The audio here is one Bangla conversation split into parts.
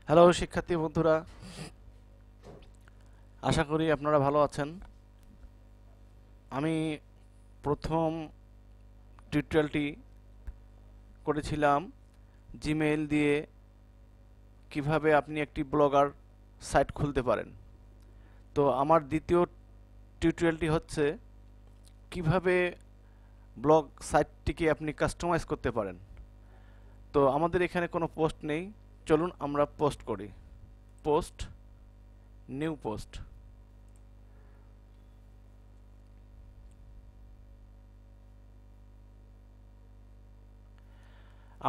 হ্যালো শিক্ষার্থী বন্ধুরা, আশা করি আপনারা ভালো আছেন। আমি প্রথম টিউটোরিয়ালটি করেছিলাম জিমেইল দিয়ে কিভাবে আপনি একটি ব্লগার সাইট খুলতে পারেন। তো আমার দ্বিতীয় টিউটোরিয়ালটি হচ্ছে কিভাবে ব্লগ সাইটটিকে আপনি কাস্টমাইজ করতে পারেন। তো আমাদের এখানে কোনো পোস্ট নেই, চলুন আমরা পোস্ট করি। Post, new post.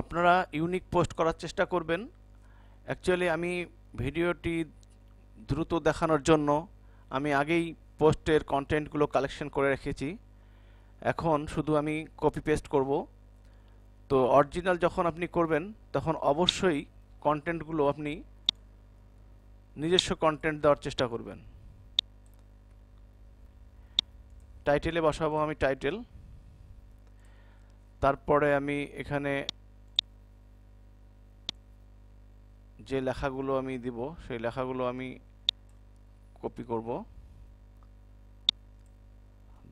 আপনারা ইউনিক পোস্ট করার চেষ্টা করবেন। অ্যাকচুয়ালি আমি ভিডিওটি দ্রুত দেখানোর জন্য আমি আগেই পোস্টের কন্টেন্টগুলো কালেকশন করে রেখেছি। এখন শুধু আমি কপি পেস্ট করব। তো অরিজিনাল যখন আপনি করবেন তখন অবশ্যই কন্টেন্টগুলো আপনি নিজস্ব কন্টেন্ট দেওয়ার চেষ্টা করবেন। টাইটেলে বসাবো আমি টাইটেল, তারপরে আমি এখানে যে লেখাগুলো আমি দিব সেই লেখাগুলো আমি কপি করব,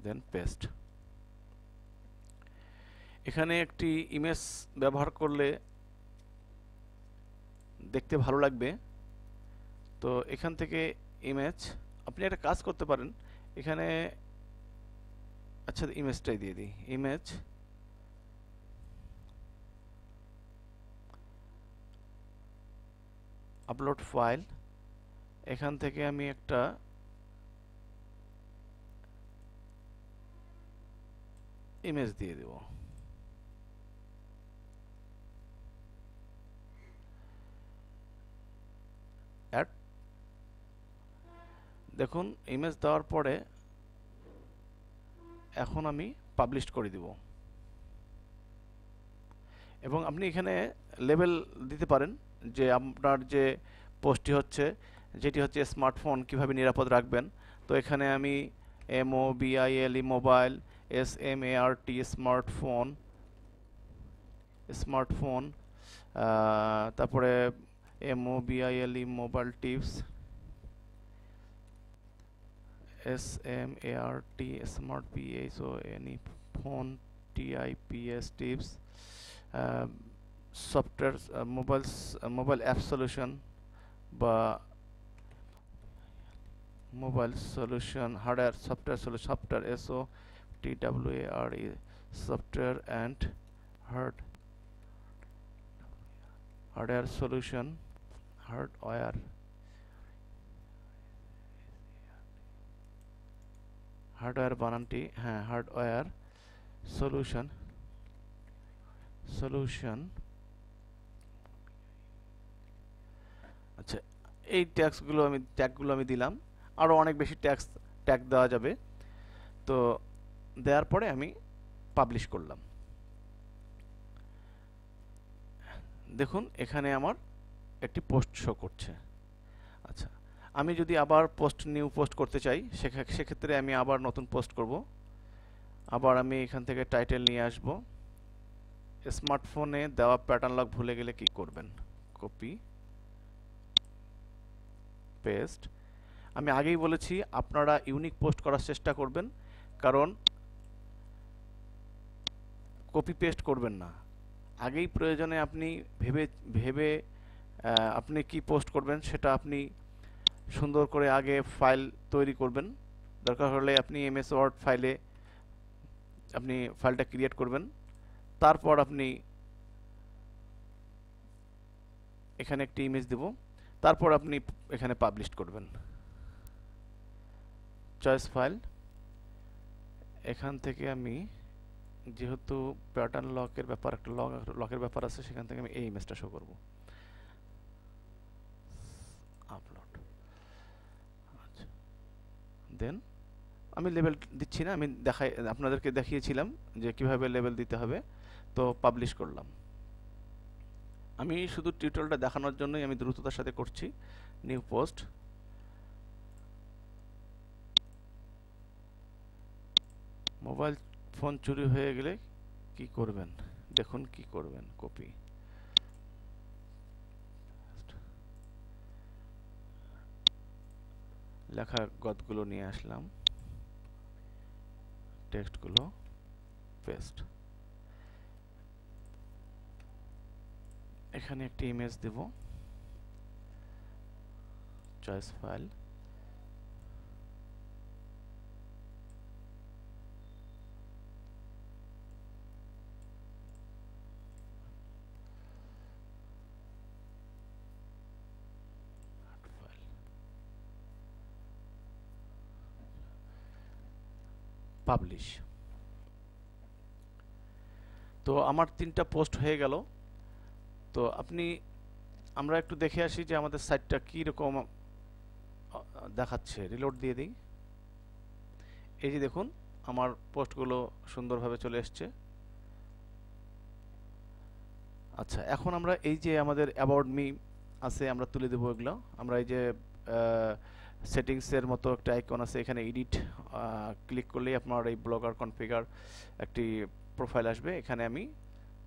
দেন পেস্ট। এখানে একটি ইমেজ ব্যবহার করলে দেখতে ভালো লাগবে। তো এখান থেকে ইমেজ আপনি একটা কাজ করতে পারেন। এখানে আচ্ছা, ইমেজটাই দিয়ে দিই। ইমেজ, আপলোড ফাইল, এখান থেকে আমি একটা ইমেজ দিয়ে দেব। অ্যাড, দেখুন ইমেজ দেওয়ার পরে এখন আমি পাবলিশ করে দিব। এবং আপনি এখানে লেবেল দিতে পারেন যে আপনার যে পোস্টটি হচ্ছে, যেটি হচ্ছে স্মার্টফোন কিভাবে নিরাপদ রাখবেন। তো এখানে আমি MOBILE mobile, SMART smartphone, smartphone, তারপরে MOBILE mobile tips, SMART smart PHONE phone TIPS tips, software mobile app solution বা mobile solution, hardware software solution, software SOFTWARE software and hardware solution, hardware hardware বানানটি, হ্যাঁ, হার্ডওয়্যার সলিউশন সলিউশন। আচ্ছা, এই ট্যাগগুলো আমি দিলাম। আরও অনেক বেশি ট্যাগ দেওয়া যাবে। তো দেওয়ার পরে আমি পাবলিশ করলাম। দেখুন এখানে আমার একটি পোস্ট শো করছে। আচ্ছা, আমি যদি আবার নিউ পোস্ট করতে চাই সেক্ষেত্রে আমি আবার নতুন পোস্ট করব। আবার আমি এখান থেকে টাইটেল নিয়ে আসব। স্মার্টফোনে দেওয়া প্যাটার্ন লক ভুলে গেলে কি করবেন? Copy paste. আমি আগেই বলেছি আপনারা ইউনিক পোস্ট করার চেষ্টা করবেন, কারণ কপি পেস্ট করবেন না। আগেই প্রয়োজনে আপনি ভেবে ভেবে আপনি কি পোস্ট করবেন সেটা আপনি সুন্দর করে আগে ফাইল তৈরি করবেন। দরকার হলে আপনি MS ওয়ার্ড ফাইলে আপনি ফাইলটা ক্রিয়েট করবেন। তারপর আপনি এখানে একটি ইমেজ দেব, তারপর আপনি এখানে পাবলিশ করবেন। চয়েস ফাইল, এখান থেকে আমি যেহেতু প্যাটার্ন লকের ব্যাপার, একটা লকের ব্যাপার আছে, সেখান থেকে আমি এই ইমেজটা শো করব। আপলোড, আচ্ছা, দেন আমি লেবেল দিচ্ছি না, আমি আপনাদেরকে দেখিয়েছিলাম যে কিভাবে লেবেল দিতে হবে। তো পাবলিশ করলাম। আমি শুধু টিউটোরিয়ালটা দেখানোর জন্যই আমি দ্রুততার সাথে করছি। নিউ পোস্ট, মোবাইল ফোন চুরি হয়ে গেলে কি করবেন? দেখুন কি করবেন। কপি, লেখা গদগুলো নিয়ে আসলাম, টেক্সটগুলো পেস্ট, এখানে একটি ইমেজ দেব, চয়েস ফাইল, পাবলিশ। তো আমার 3টা পোস্ট হয়ে গেল। তো আমরা একটু দেখে আসি যে আমাদের সাইটটা কি রকম দেখাচ্ছে। রিলোড দিয়ে দিই। এই যে দেখুন আমার পোস্টগুলো সুন্দরভাবে চলে এসছে। আচ্ছা, এখন আমরা এই যে আমাদের অ্যাবাউট মি আছে, আমরা তুলে দেবো এগুলো। আমরা এই যে সেটিংসের মতো একটা আইকন আছে, এখানে এডিট ক্লিক করলেই আপনার এই ব্লগার কনফিগার একটি প্রোফাইল আসবে, এখানে আমি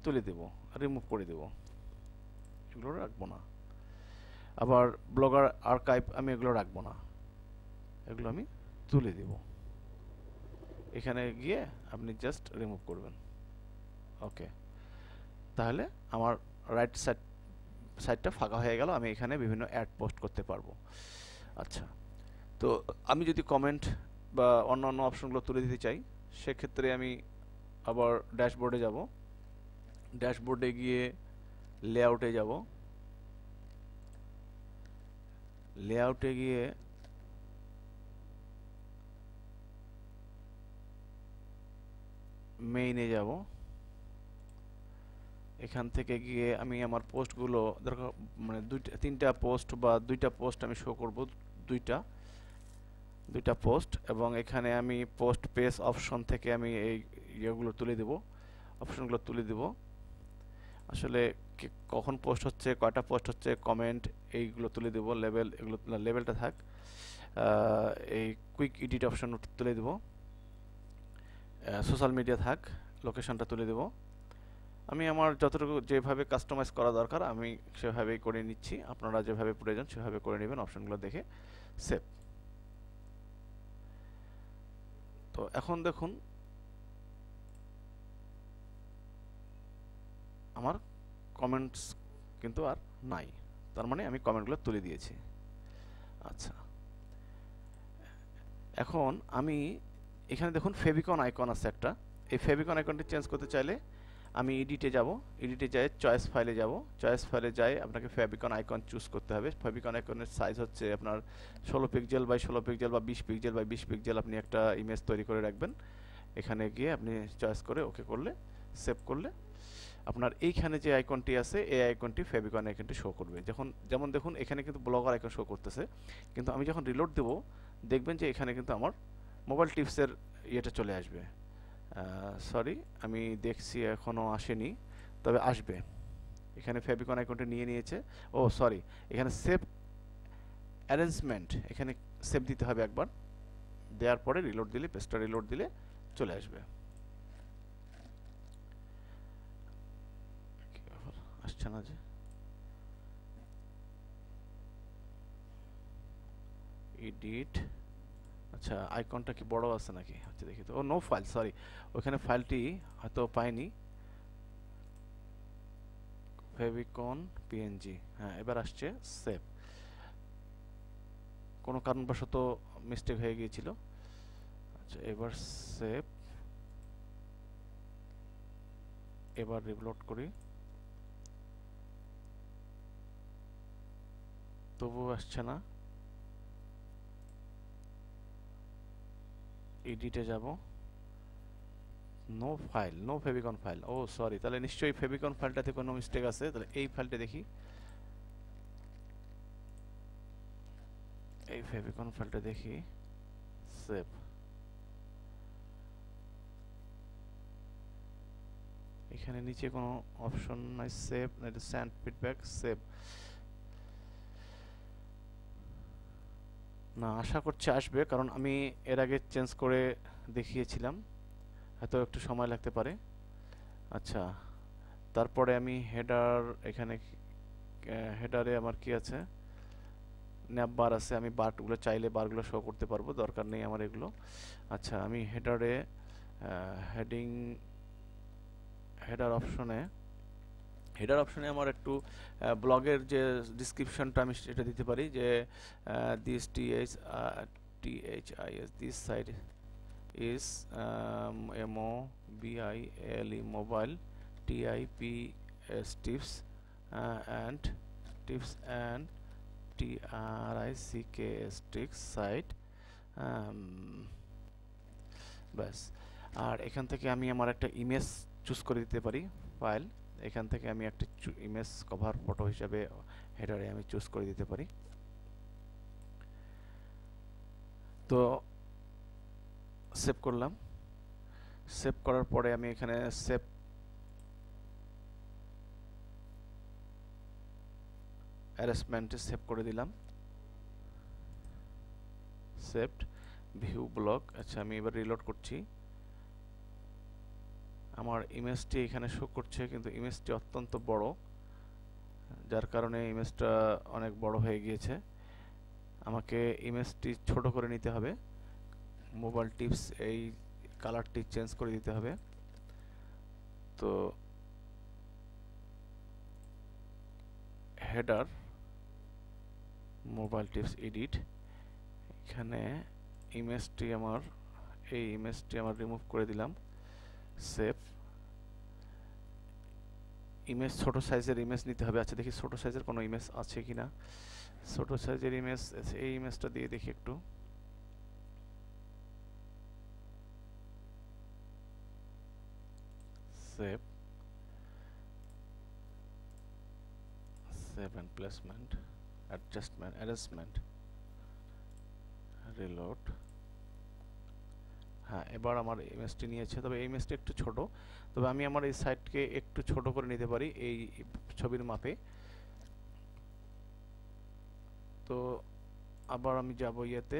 তুলে দেব, রিমুভ করে দেব, এগুলো রাখবো না। আবার ব্লগার আর্কাইভ আমি এগুলো রাখবো না, এগুলো আমি তুলে দেব। এখানে গিয়ে আপনি জাস্ট রিমুভ করবেন। ওকে, তাহলে আমার রাইট সাইডটা ফাঁকা হয়ে গেল, আমি এখানে বিভিন্ন অ্যাড পোস্ট করতে পারবো। আচ্ছা, তো আমি যদি কমেন্ট বা অন্যান্য অপশনগুলো তুলে দিতে চাই, সেক্ষেত্রে আমি আবার ড্যাশবোর্ডে যাব, ড্যাশবোর্ডে গিয়ে লেআউটে যাব, লেআউটে গিয়ে মেইনে যাব, এখান থেকে গিয়ে আমি আমার পোস্টগুলো দরকার মানে 3টা পোস্ট বা 2টা পোস্ট আমি শো করব, দুইটা পোস্ট, এবং এখানে আমি পোস্ট পেজ অপশন থেকে আমি এই ইয়েগুলো তুলে দেব, অপশনগুলো তুলে দেব। আসলে কখন পোস্ট হচ্ছে, কয়টা পোস্ট হচ্ছে, কমেন্ট, এইগুলো তুলে দেব। লেভেল, এগুলো লেভেলটা থাক। এই কুইক এডিট অপশন তুলে দেব। সোশ্যাল মিডিয়া থাক, লোকেশনটা তুলে দেব। আমি আমার যতটুকু যেভাবে কাস্টমাইজ করা দরকার আমি সেভাবেই করে নিচ্ছি, আপনারা যেভাবে প্রয়োজন সেভাবে করে নেবেন অপশনগুলো দেখে। সেভ। তো এখন দেখুন আমার কমেন্টস কিন্তু আর নাই, তার মানে আমি কমেন্টগুলো তুলে দিয়েছি। আচ্ছা, এখন আমি এখানে দেখুন ফেভিকন আইকন আছে একটা, এই ফেভিকন আইকনটি চেঞ্জ করতে চাইলে আমি এডিটে যাব, এডিটে যাই চয়েস ফাইলে যাব, চয়েস ফাইলে যাই আপনাকে ফেভিকন আইকন চুজ করতে হবে। ফেভিকন আইকনের সাইজ হচ্ছে আপনার 16 পিক্সেল বাই 16 পিক্সেল বা 20 পিক্সেল বাই 20 পিক্সেল, আপনি একটা ইমেজ তৈরি করে রাখবেন। এখানে গিয়ে আপনি চয়েস করে ওকে করলে, সেভ করলে আপনার এইখানে যে আইকনটি আছে এই আইকনটি ফেভিকন আইকনটি শো করবে। যেমন দেখুন এখানে কিন্তু ব্লগার আইকন শো করতেছে, কিন্তু আমি যখন রিলোড দেব দেখবেন যে এখানে কিন্তু আমার মোবাইল টিপসের ইয়েটা চলে আসবে। সরি, আমি দেখছি এখনও আসেনি, তবে আসবে। এখানে ফেভিকন আইকনটা নিয়ে নিয়েছে। ও সরি, এখানে সেভ অ্যারেঞ্জমেন্ট, এখানে সেভ দিতে হবে একবার, দেওয়ার পরে রিলোড দিলে, পেজটা রিলোড দিলে চলে আসবে। আসছে না যে, এডিট, আচ্ছা আইকনটা কি বড় আছে নাকি, আচ্ছা দেখি তো। ও নো ফাইল, সরি, ওখানে ফাইলটি হয়তো পাইনি, ফেভিকন পিএনজি, হ্যাঁ এবার আসছে সেভ। কোনো কারণবশত মিস্টেক হয়ে গিয়েছিল। আচ্ছা এবার সেভ, এবার রিলোড করি, তবুও আসছে না। এডিটে যাব, no file, no favicon file. Oh sorry, তাহলে নিশ্চয়ই ফেভিকন ফাইলটাতে কোনো মিস্টেক আছে। তাহলে এই ফাইলটা দেখি, এই ফেভিকন ফাইলটা দেখি, সেভ। এখানে নিচে কোনো অপশন নাই, সেভ, এটা সেন্ড ফিডব্যাক, সেভ না, আশা করছি আসবে, কারণ আমি এর আগে চেঞ্জ করে দেখিয়েছিলাম, হয়তো একটু সময় লাগতে পারে। আচ্ছা, তারপরে আমি হেডার, এখানে হেডারে আমার কি আছে, ন্যাপ বার আছে, আমি বারগুলো চাইলে বারগুলো শো করতে পারবো, দরকার নেই আমার এগুলো। আচ্ছা, আমি হেডারে হেডার অপশনে আমার একটু ব্লগের যে ডিসক্রিপশনটা আমি সেটা দিতে পারি, যে this this site is MOBILE mobile TIPS tips and TRICKS tricks site। ব্যাস। আর এখান থেকে আমি আমার একটা ইমেজ চুজ করে দিতে পারি, ফাইল। এখান থেকে আমি একটা ইমেজ কভার ফটো হিসাবে হেডারে আমি চুজ করে দিতে পারি। তো সেভ করলাম। সেভ করার পরে আমি এখানে সেভ অ্যারেঞ্জমেন্টে সেভ করে দিলাম, সেভড ভিউ ব্লগ। আচ্ছা, আমি এবার রিলোড করছি। আমার ইমেজটি এখানে শো করছে, কিন্তু ইমেজটি অত্যন্ত বড়, যার কারণে ইমেজটা অনেক বড় হয়ে গিয়েছে। আমাকে ইমেজটি ছোট করে নিতে হবে। মোবাইল টিপস এই কালারটি চেঞ্জ করে দিতে হবে। তো হেডার মোবাইল টিপস এডিট, এখানে ইমেজটি আমার রিমুভ করে দিলাম, সেভ। ইমেজ ছোট সাইজের ইমেজ নিতে হবে। আচ্ছা, দেখি ছোট সাইজের কোনো ইমেজ আছে কিনা। ছোট সাইজের ইমেজ, এই ইমেজটা দিয়ে দেখি একটু। Save and placement, arrangement, reload। হ্যাঁ, এবার আমার ইমেজটি নিয়েছে, তবে এই ইমেজটি একটু ছোট। তবে আমি আমার এই সাইটকে একটু ছোট করে নিতে পারি এই ছবির মাপে। তো আবার আমি যাব ইয়েতে,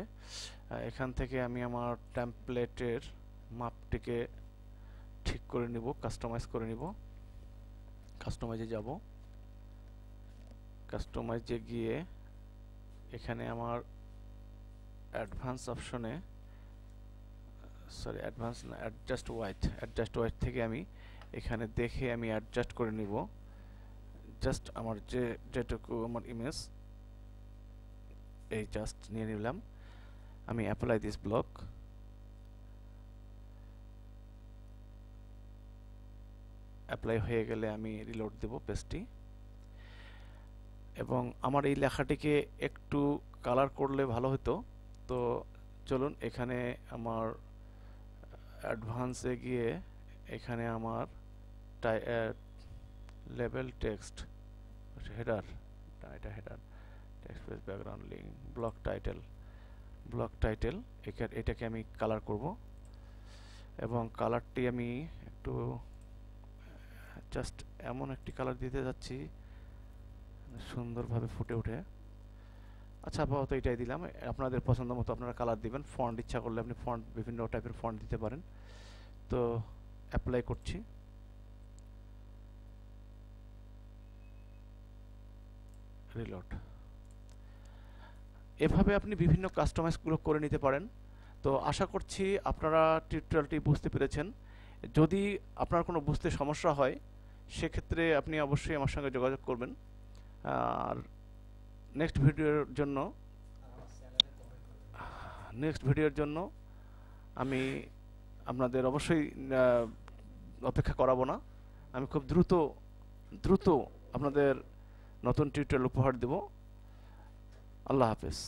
এখান থেকে আমি আমার টেমপ্লেটের মাপটিকে ঠিক করে নিব, কাস্টমাইজ করে নিব। কাস্টমাইজে যাব, কাস্টমাইজে গিয়ে এখানে আমার অ্যাডভান্স অপশনে, সরি অ্যাডভান্স না, অ্যাডজাস্ট ওয়াইড থেকে আমি এখানে দেখে আমি অ্যাডজাস্ট করে নিব। জাস্ট আমার যেটুকু আমার ইমেজ, এই জাস্ট নিয়ে নিলাম। আমি অ্যাপ্লাই দিস ব্লক, অ্যাপ্লাই হয়ে গেলে আমি রিলোড দেব পেজটি। এবং আমার এই লেখাটিকে একটু কালার করলে ভালো হতো। তো চলুন, এখানে আমার অ্যাডভান্সে গিয়ে এখানে আমার লেবেল টেক্সট, হেডার, এটা header, text page, background link, block title, এটাকে আমি কালার করব। এবং কালারটি আমি একটু জাস্ট এমন একটি কালার দিতে যাচ্ছি সুন্দরভাবে ফুটে ওঠে। আচ্ছা, আপাতত এটাই দিলাম। আপনাদের পছন্দ মতো আপনারা কালার দিবেন। ফন্ট ইচ্ছা করলে আপনি বিভিন্ন টাইপের ফন্ট দিতে পারেন। তো অ্যাপ্লাই করছি। রিলোড। এভাবে আপনি বিভিন্ন কাস্টমাইজগুলো করে নিতে পারেন। তো আশা করছি আপনারা টিউটোরিয়ালটি বুঝতে পেরেছেন। যদি আপনার কোনো বুঝতে সমস্যা হয়, সেক্ষেত্রে আপনি অবশ্যই আমার সঙ্গে যোগাযোগ করবেন। আর নেক্সট ভিডিওর জন্য আমি আপনাদের অবশ্যই অপেক্ষা করাবো না। আমি খুব দ্রুত আপনাদের নতুন টিউটোরিয়াল উপহার দেব। আল্লাহ হাফেজ।